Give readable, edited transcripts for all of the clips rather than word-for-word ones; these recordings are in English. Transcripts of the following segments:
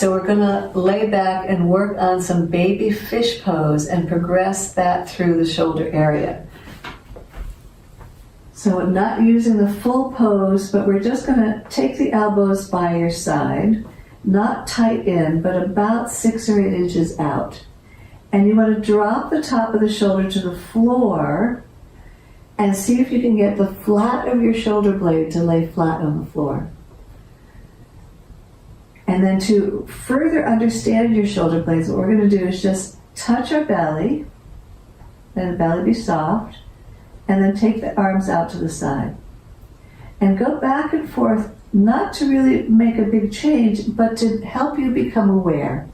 So we're going to lay back and work on some baby fish pose and progress that through the shoulder area. So not using the full pose, but we're just going to take the elbows by your side, not tight in, but about 6 or 8 inches out. And you want to drop the top of the shoulder to the floor and see if you can get the flat of your shoulder blade to lay flat on the floor. And then to further understand your shoulder blades, what we're going to do is just touch our belly, let the belly be soft, and then take the arms out to the side. And go back and forth, not to really make a big change, but to help you become aware.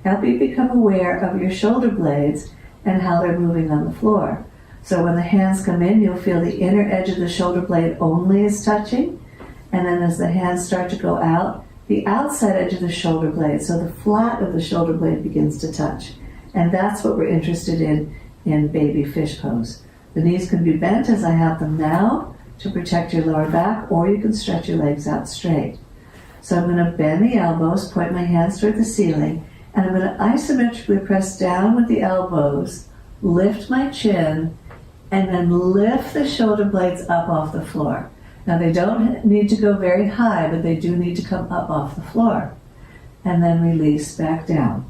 Help you become aware of your shoulder blades and how they're moving on the floor. So when the hands come in, you'll feel the inner edge of the shoulder blade only is touching. And then as the hands start to go out, the outside edge of the shoulder blade, so the flat of the shoulder blade begins to touch. And that's what we're interested in baby fish pose. The knees can be bent as I have them now to protect your lower back, or you can stretch your legs out straight. So I'm going to bend the elbows, point my hands toward the ceiling, and I'm going to isometrically press down with the elbows, lift my chin, and then lift the shoulder blades up off the floor. Now they don't need to go very high, but they do need to come up off the floor. And then release back down.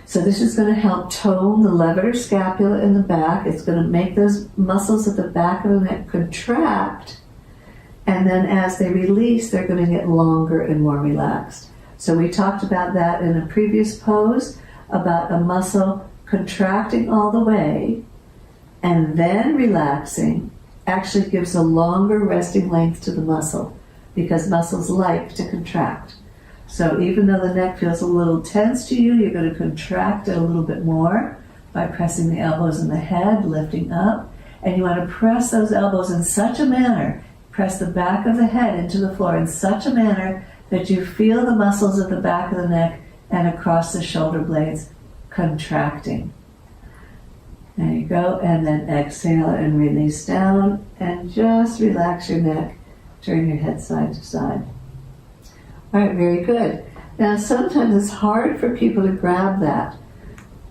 So this is going to help tone the levator scapula in the back. It's going to make those muscles at the back of the neck contract. And then as they release, they're going to get longer and more relaxed. So we talked about that in a previous pose, about a muscle contracting all the way and then relaxing actually gives a longer resting length to the muscle, because muscles like to contract. So even though the neck feels a little tense to you, you're going to contract it a little bit more by pressing the elbows in the head, lifting up. And you want to press those elbows in such a manner, press the back of the head into the floor in such a manner that you feel the muscles at the back of the neck and across the shoulder blades contracting. There you go, and then exhale and release down, and just relax your neck, turn your head side to side. All right, very good. Now sometimes it's hard for people to grab that,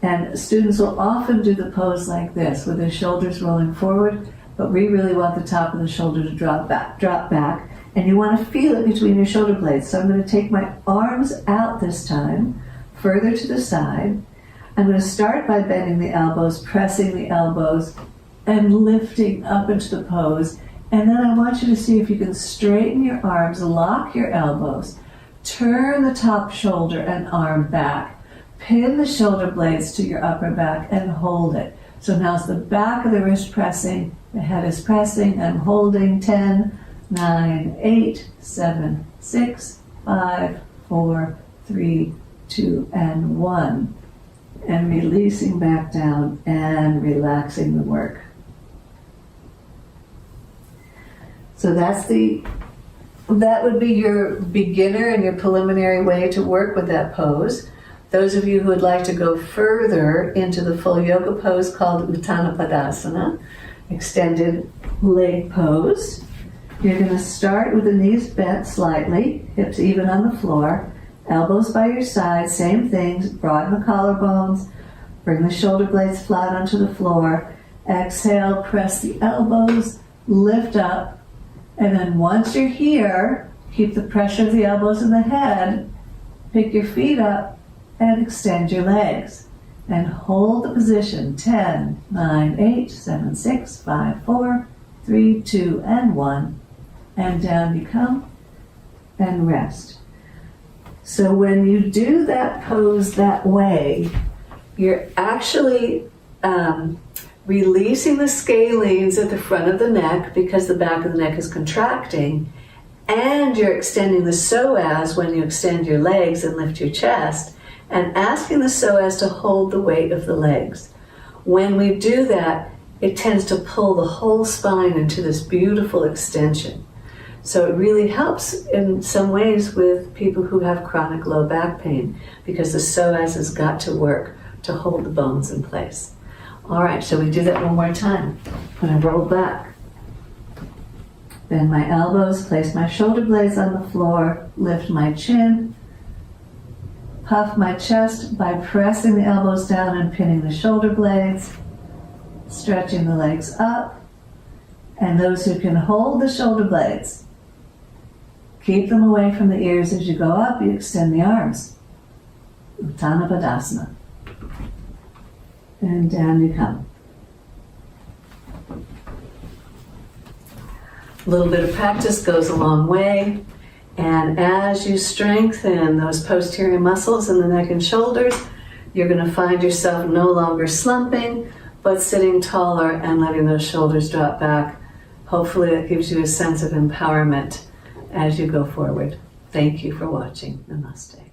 and students will often do the pose like this, with their shoulders rolling forward, but we really want the top of the shoulder to drop back, and you want to feel it between your shoulder blades. So I'm going to take my arms out this time, further to the side. I'm going to start by bending the elbows, pressing the elbows, and lifting up into the pose. And then I want you to see if you can straighten your arms, lock your elbows, turn the top shoulder and arm back, pin the shoulder blades to your upper back, and hold it. So now it's the back of the wrist pressing, the head is pressing, I'm holding 10, 9, 8, 7, 6, 5, 4, 3, 2, and 1. And releasing back down and relaxing the work. So that would be your beginner and your preliminary way to work with that pose. Those of you who would like to go further into the full yoga pose called Uttana Padasana, extended leg pose, you're going to start with the knees bent slightly, hips even on the floor, elbows by your side, same thing, broaden the collarbones, bring the shoulder blades flat onto the floor, exhale, press the elbows, lift up, and then once you're here, keep the pressure of the elbows in the head, pick your feet up, and extend your legs. And hold the position, 10, 9, 8, 7, 6, 5, 4, 3, 2, and 1. And down you come, and rest. So when you do that pose that way, you're actually releasing the scalenes at the front of the neck because the back of the neck is contracting, and you're extending the psoas when you extend your legs and lift your chest, and asking the psoas to hold the weight of the legs. When we do that, it tends to pull the whole spine into this beautiful extension. So it really helps in some ways with people who have chronic low back pain, because the psoas has got to work to hold the bones in place. All right, so we do that one more time. I'm going to roll back. Bend my elbows, place my shoulder blades on the floor, lift my chin, puff my chest by pressing the elbows down and pinning the shoulder blades, stretching the legs up. And those who can hold the shoulder blades, keep them away from the ears as you go up. You extend the arms. Uttana Padasana. And down you come. A little bit of practice goes a long way. And as you strengthen those posterior muscles in the neck and shoulders, you're going to find yourself no longer slumping, but sitting taller and letting those shoulders drop back. Hopefully that gives you a sense of empowerment as you go forward. Thank you for watching. Namaste.